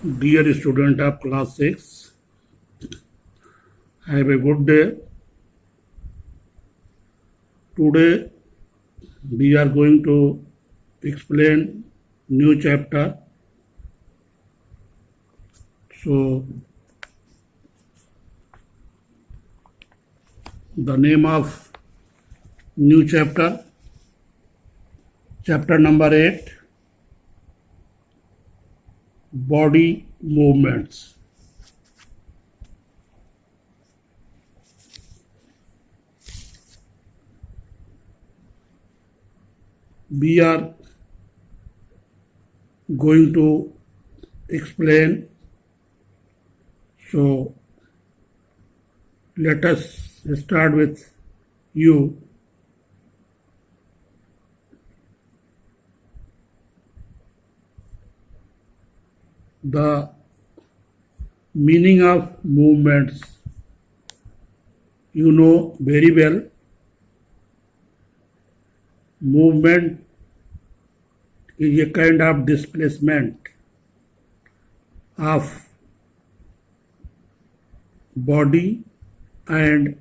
Dear student of class 6, have a good day. Today we are going to explain new chapter. So the name of new chapter number 8, body movements. We are going to explain. So let us start with you. The meaning of movements you know very well. Movement is a kind of displacement of body and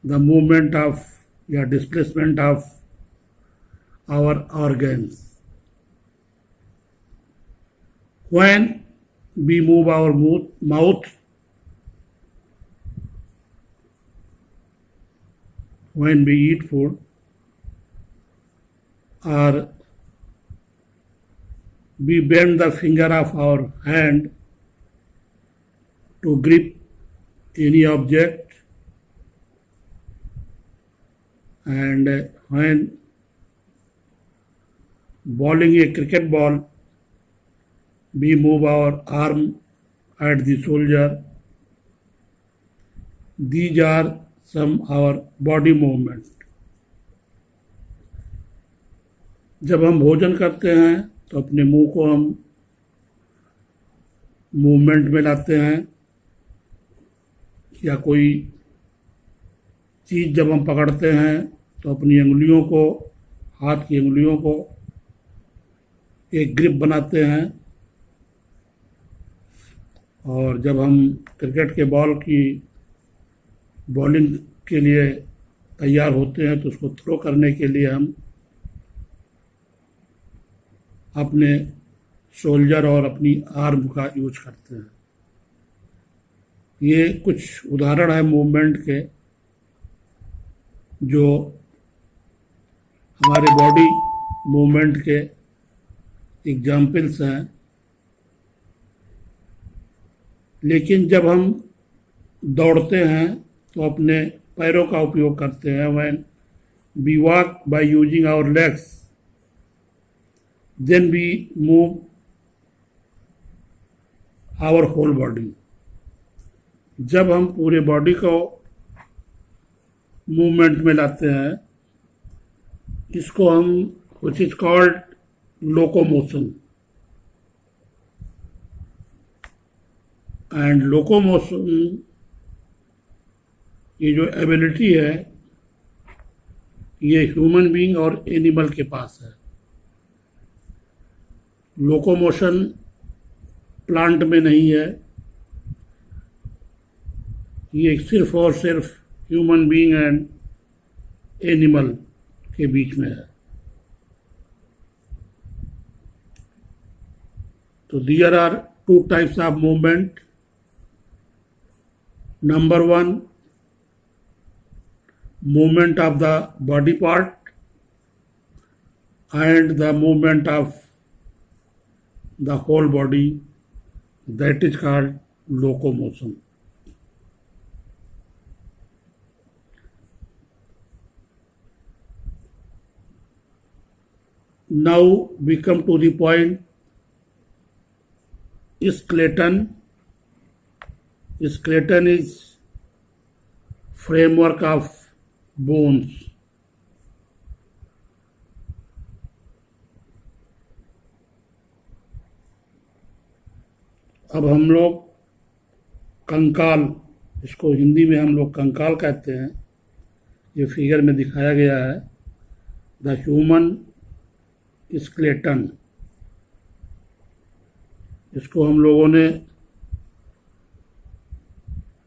the movement of displacement of our organs. When we move our mouth, when we eat food, or we bend the finger of our hand to grip any object, and when bowling a cricket ball, we move our arm at the shoulder. These are some our body movement. जब हम भोजन करते हैं तो अपने मुंह को हम मूवमेंट में लाते हैं, या कोई चीज़ जब हम पकड़ते हैं तो अपनी अंगुलियों को, हाथ की अंगुलियों को एक ग्रिप बनाते हैं, और जब हम क्रिकेट के बॉल की बॉलिंग के लिए तैयार होते हैं तो उसको थ्रो करने के लिए हम अपने शोल्डर और अपनी आर्म का यूज करते हैं. ये कुछ उदाहरण है मूवमेंट के जो हमारे बॉडी मूवमेंट के एग्जाम्पल्स हैं. लेकिन जब हम दौड़ते हैं तो अपने पैरों का उपयोग करते हैं. When we walk by using our legs, then we move our whole body. जब हम पूरे बॉडी को मूवमेंट में लाते हैं, इसको हम which is called locomotion. And locomotion ये जो एबिलिटी है ये ह्यूमन बीइंग और एनिमल के पास है. लोकोमोशन प्लांट में नहीं है, ये सिर्फ और सिर्फ ह्यूमन बीइंग एंड एनिमल के बीच में है. तो there are two types of movement. Number 1, movement of the body part and the movement of the whole body, that is called locomotion. Now we come to the point skeleton. Skeleton is framework of bones. अब हम लोग कंकाल, इसको हिंदी में हम लोग कंकाल कहते हैं, ये फिगर में दिखाया गया है. The human skeleton. इसको हम लोगों ने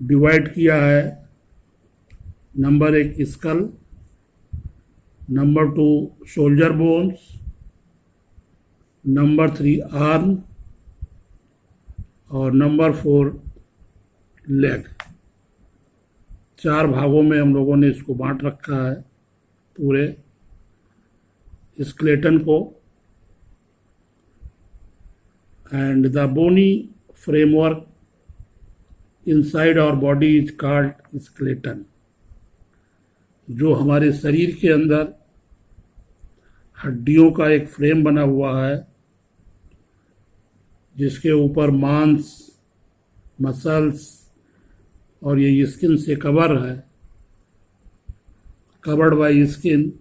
डिवाइड किया है। Number 1 skull, number 2 shoulder bones, number 3 arm और नंबर 4 लेग। 4 भागों में हम लोगों ने इसको बांट रखा है पूरे स्केलेटन को। And the bony framework inside our body is called skeleton. जो हमारे शरीर के अंदर हड्डियों का एक फ्रेम बना हुआ है, जिसके ऊपर मांस, मसल्स और ये स्किन से कवर है, कवर्ड बाय स्किन,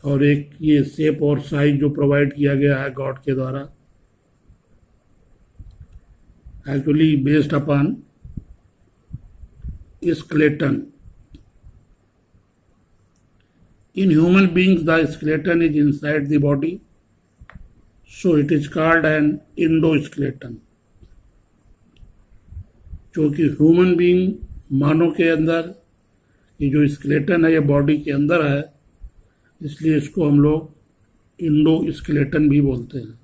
और एक ये शेप और साइज जो प्रोवाइड किया गया है गॉड के द्वारा, actually based upon skeleton. In human beings, the skeleton is inside the body, so it is called an endoskeleton. क्योंकि ह्यूमन बीइंग मानव के अंदर ये जो स्केलेटन है ये बॉडी के अंदर है, इसलिए इसको हम लोग इंडोस्केलेटन भी बोलते हैं।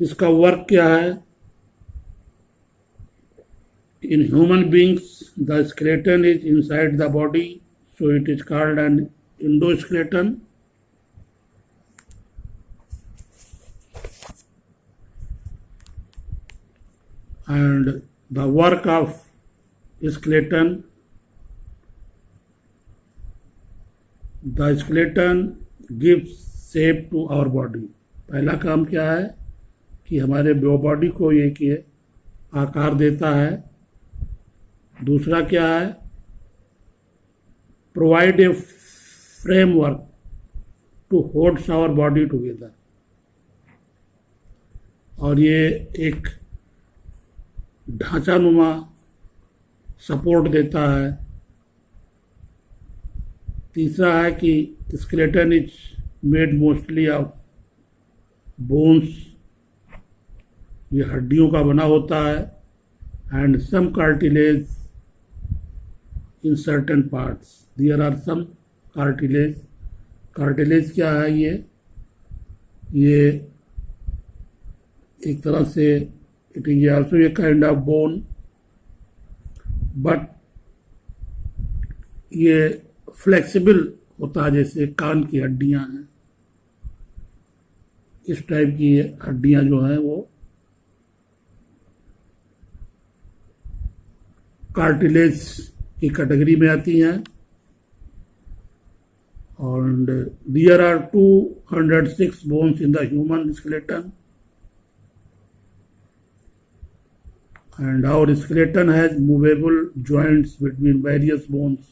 इसका वर्क क्या है? In human beings, the skeleton is inside the body, so it is called an endoskeleton. And the work of skeleton, the skeleton gives shape to our body. पहला काम क्या है कि हमारे बॉडी को ये आकार देता है। दूसरा क्या है? Provide a framework to holds our body together. और ये एक ढांचानुमा सपोर्ट देता है। तीसरा है कि skeleton is made mostly of bones, ये हड्डियों का बना होता है, and some cartilage in certain parts. There are some cartilage. Cartilage क्या है? ये एक तरह से it is also a kind of bone, but ये flexible होता है, जैसे कान की हड्डियां हैं, इस टाइप की हड्डियां जो हैं वो कार्टिलेज की कैटेगरी में आती हैं। And there are 206 bones in the human skeleton, and our skeleton has movable joints between various bones.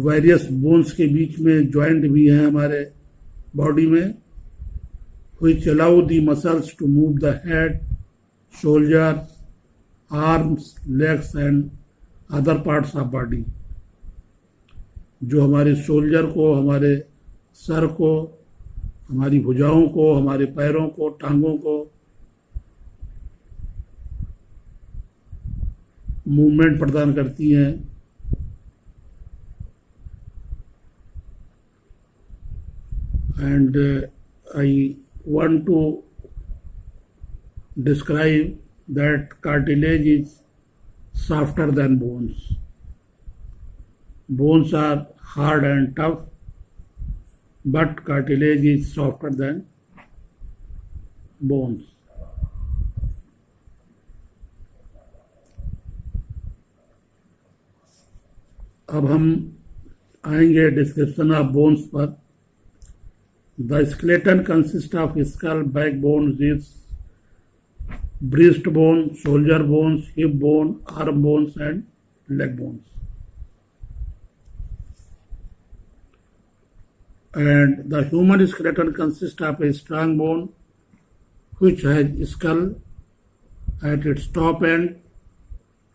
Various bones के बीच में joint भी हैं हमारे body में, which allow the muscles to move the head, shoulders, arms, legs and other parts of body. जो हमारे shoulder को, हमारे सर को, हमारी भुजाओं को, हमारे पैरों को, टांगों को मूवमेंट प्रदान करती हैं। And I want to describe that cartilage is softer than bones. Bones are hard and tough, but cartilage is softer than bones. अब हम आएंगे डिस्क्रिप्शन ऑफ बोन्स पर। The skeleton consist of skull, backbone, ribs, breast bone, shoulder bones, hip bone, arm bones and leg bones. And the human skeleton consists of a strong bone which has skull at its top end.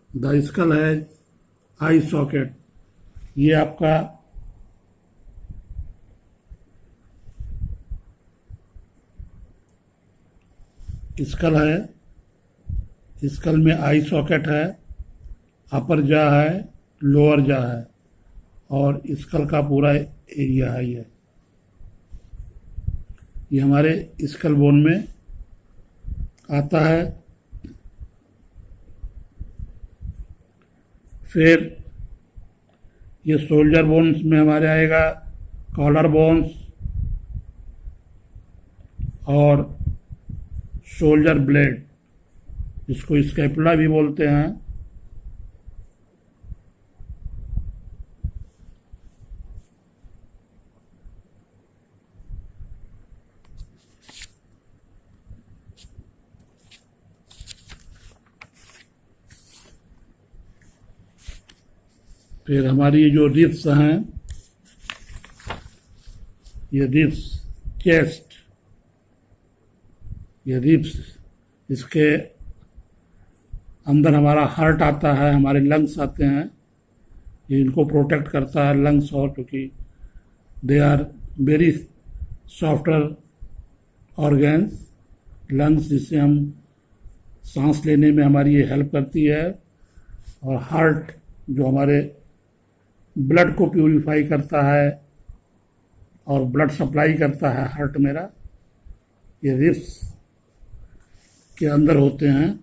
The skull has eye socket. ये आपका school है, school में आई socket है, अपर जा है, lower जा है और स्कल का पूरा एरिया है। ये हमारे स्कल बोन में आता है। फिर ये शोल्डर बोन्स में हमारे आएगा कॉलर बोन्स और शोल्डर ब्लेड, जिसको स्कैपुला भी बोलते हैं। फिर हमारी ये जो रिब्स हैं, ये रिब्स चेस्ट, ये रिब्स, इसके अंदर हमारा हार्ट आता है, हमारे लंग्स आते हैं। ये इनको प्रोटेक्ट करता है लंग्स, और क्योंकि they are very software organs, lungs, जिससे हम सांस लेने में हमारी ये हेल्प करती है। और हार्ट जो हमारे ब्लड को प्यूरिफाई करता है और ब्लड सप्लाई करता है हार्ट मेरा, ये रिब्स के अंदर होते हैं।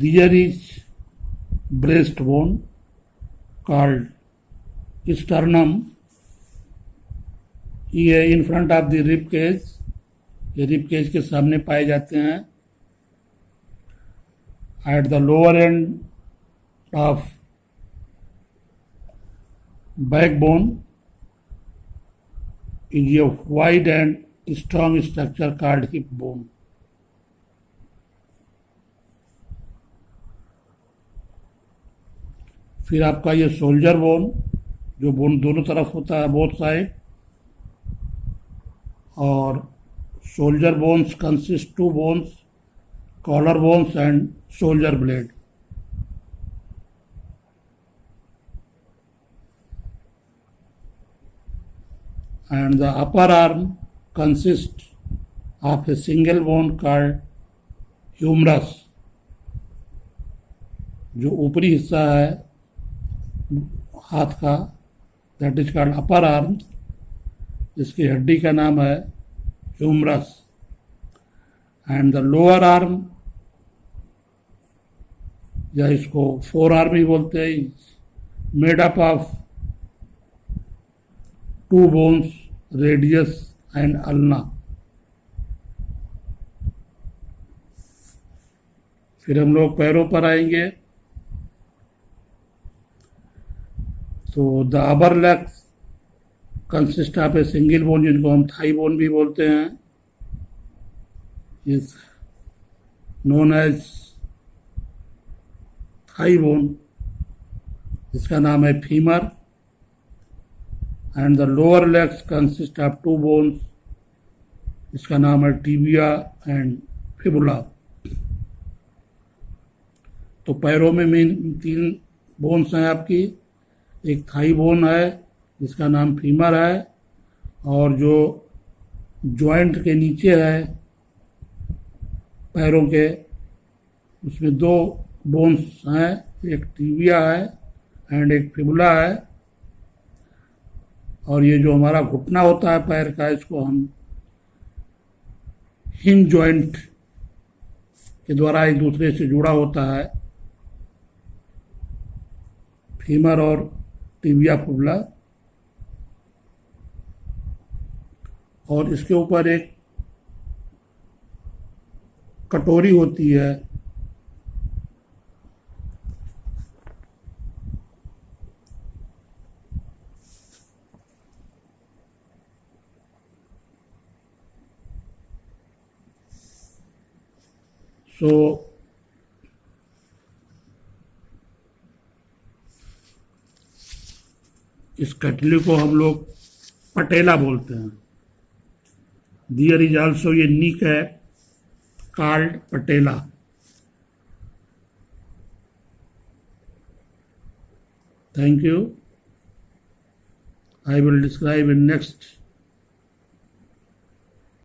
There is breastbone called sternum, ये in front of the rib cage, ये रिब केज के सामने पाए जाते हैं। At the lower end of backbone is a wide and strong structure called hip bone. फिर आपका ये शोल्डर बोन, जो बोन दोनों तरफ होता है, बोथ साइड, और shoulder bones consist to bones, collar bones and shoulder blade. And the upper arm consist of a single bone called humerus, जो ऊपरी हिस्सा है हाथ का, that is called upper arm, इसकी हड्डी का नाम है humerus. And the lower arm, या इसको फोर आर्म ही बोलते हैं, made up of two bones, radius and ulna. फिर हम लोग पैरों पर आएंगे। तो the upper legs consist of a single bone, जिनको हम थाई बोन भी बोलते हैं, is known as thigh bone, इसका नाम है femur. And the lower legs consist of two bones, इसका नाम है टिबिया एंड फिबुला। तो पैरों में मेन 3 बोन्स हैं आपकी, एक थाई बोन है जिसका नाम फीमर है, और जो जॉइंट के नीचे है पैरों के, उसमें 2 बोन्स हैं, एक टिबिया है एंड एक फिबुला है। और ये जो हमारा घुटना होता है पैर का, इसको हम हिंज जॉइंट के द्वारा एक दूसरे से जुड़ा होता है, फीमर और टिबिया फिबुला। और इसके ऊपर एक कटोरी होती है, सो इस कटली को हम लोग पटेला बोलते हैं। दियर इज ऑल्सो ये नीक है called patella. Thank you. I will describe in next